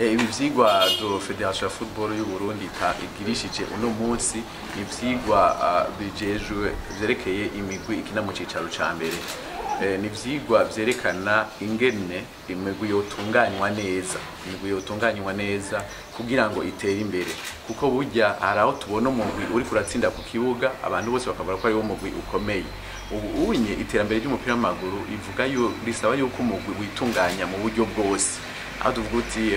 Ibi vyigwa do Federation ya Football y'u Burundi igirishije uno munsi ni vyigwa bijejwe vyerekeye imigwi ikina mu cicaro ca mbere. Ni vyigwa vyerekana ingene imigwi yotunganywa neza kugira ngo itere imbere, kuko burya haraho tubona umugwi uri kuratsinda ku kibuga abantu bose bakavuga ko ari wo mugwi ukomeye. Ubu unye iterambere ry'umupira w'amaguru ivuga risaba yuko umugwi witunganya mu buryo bwose. Aho tuvuga uti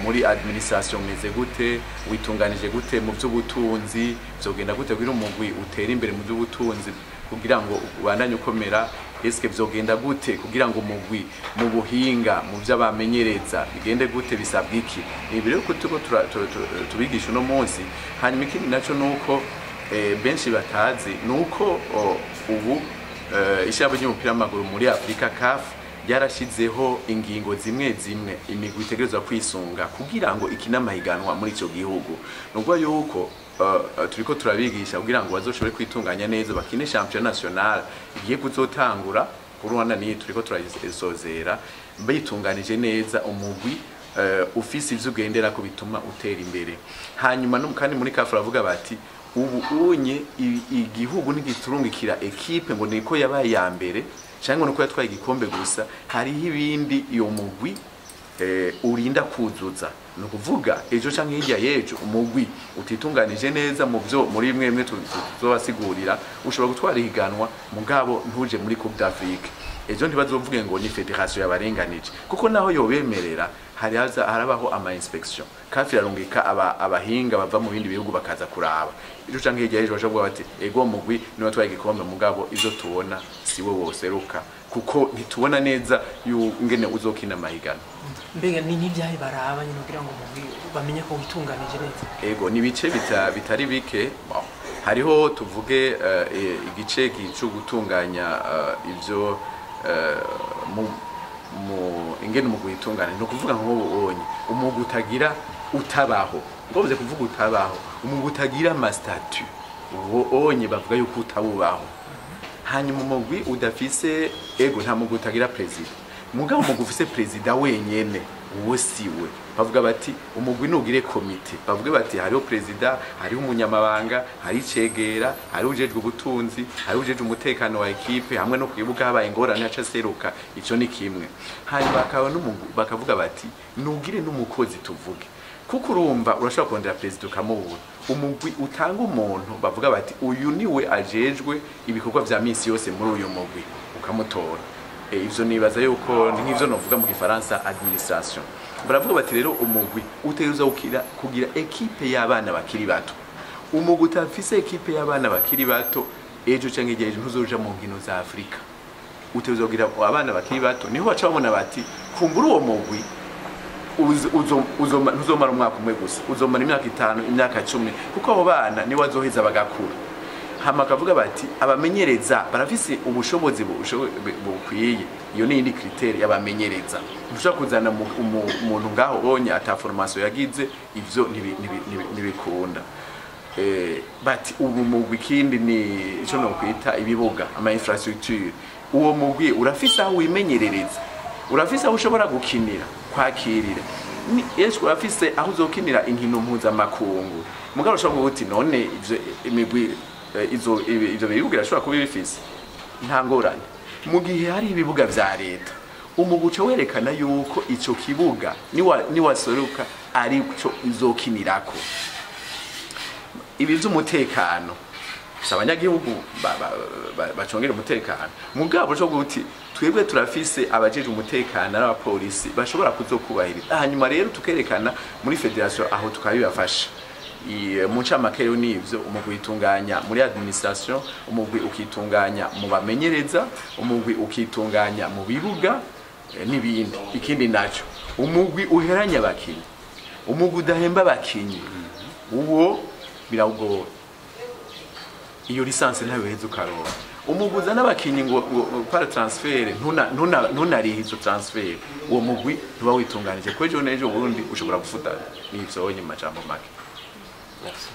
muri administration meze gute, witunganije gute mu by'ubutunzi, byogenda gute kugira umugwi utera imbere mu by'ubutunzi kugira ngo ubandanye ukomera, eske byogenda gute kugira ngo umugwi mu buhinga mu by'abamenyereza bigende gute, bisabwa iki. Ibi rero kuko tubigisha uno munsi. Hanyuma ikindi naco nuko benshi batazi nuko ubu ishabo ry'umupira w'amaguru muri Afrika CAF yarashizeho ingingo zimwe imigwi itegerezwa kwisunga kugira ngo ikina mahiganwa muri ico gihugu. Nubwo yuko turiko turabigisha kugira ngo bazoshobore kwitunganya neza bakine championnat national igiye kuzotangura kuri Rwanda. Ni turiko turasozera bitunganije neza umugwi ufise ivyo ugendera ko bituma utera imbere. Hanyuma kandi muri CAF ravuga bati ubu unye igihugu ntigiturungikira equipe ngo niko yabaye ya mbere cyangwa nuko yatwaye igikombe gusa, hariho ibindi iyo mugwi urinda kuzuza. No kuvuga ejo canke hirya yejo umugwi utitunganije neza mu byo muri mwemwe tuzobasigurira ushobora gutwara ihiganwa mugabo ntuje muri Coupe d'Afrique. Ejo ntibazovuge ngo ni federation yabarenganije, kuko naho yobemerera harabaho ama inspection. CAF irarungika abahinga bava mu bindi bihugu bakaza kuraba. Ejo canke hirya yejo bashobora bati ego mugwi ni watwaye igikombe mugabo ivyo tubona siwe woseruka, kuko ntitubona neza ingene uzokina mahiganwa. Mbega ni n'ibyahe baraba nyine kugira ngo umugwi bamenye ko witunganije neza? Ego ni bice bitari bike. Hariho tuvuge igice cyo gutunganya ivyo ingene umugwi witungana. No kuvuga ngo umugwi utagira utabaho, ngovuze kuvuga utabaho, umugwi utagira ama statut onye bavuga yuko utabubaho. Hanyuma umugwi udafise nta mugwi utagira president, mugabo umugwi ufise president wenyene uwo siwe. Bavuga bati umugwi nugire komite, bavuga bati hariho president, hariho umunyamabanga, hari cegera, hari ujejwe ubutunzi, hari ujejwe umutekano wa equipe, hamwe no kwibuka habaye ingorane aca seruka. Ico ni kimwe. Hanyuma bakavuga bati nugire n'umukozi tuvuge, kuko urumva urashobora kurondera president ukamubura. Umugwi utanga umuntu bavuga bati uyu niwe ajejwe ibikorwa vya misi yose muri uyu mugwi, ukamutora. Ivyo nibaza yuko nk'ivyo novuga mu Gifaransa administration. Baravuga bati rero umugwi uteruza kugira equipe y'abana bakiri bato. Umugwi utafise equipe y'abana bakiri bato ejo canke igihe ntuzoja mu nkino za Afrika. Uteruza kugira abana bakiri bato, niho baca babona bati kumbura uwo mugwi uzomara umwaka umwe gusa, uzomara imyaka 5, imyaka 10, kuko abo bana ni wazoheza bagakura. Hama kavuga bati abamenyereza barafise ubushobozi bukwiye. Iyo ni indi critère y'abamenyereza. Ntushaka kuzana umuntu ngaho bonye ata formation yagize, ivyo ntibikunda. Bati ubu mugwi kindi ni ico no kwita ibibuga, ama infrastructure. Uwo mugwi urafise aho wimenyerereza, urafise aho ushobora gukinira, kwakirira. Yesu urafise aho uzokinira inkino mpuzamakungu. Mugabo ushobora guti none ivyo imigwi ivyo bibuga birashobora kuba bifise nta ngorane. Mu gihe hari ibibuga vya leta, umuguca werekana yuko ico kibuga ni wasoruka ari cyo izokinirako. Ibi vy'umutekano abanyagihugu bacongera umutekano, mugabo cyo guti twebwe turafise abajeje umutekano n'abapolisi bashobora kuzokubahiriza. Hanyuma rero tukerekana muri federation aho tukabibafasha. Mu ncamake n'ivyo umugwi itunganya muri administration, umugwi ukitunganya mu bamenyereza, umugwi ukitunganya mu bibuga n'ibindi. Ikindi naco umugwi uheranya abakinyi, umugwi udahemba abakinyi, uwo birawugora. Iyo lisansi ntayo heza ukaronka. Umugwi uzana abakinyi ngo para transfer ntunarihe izo transfer, uwo mugwi ntuba witunganije. Kwejo nejo Burundi ushobora gufuta n'ivyo onye majambo make. Merci.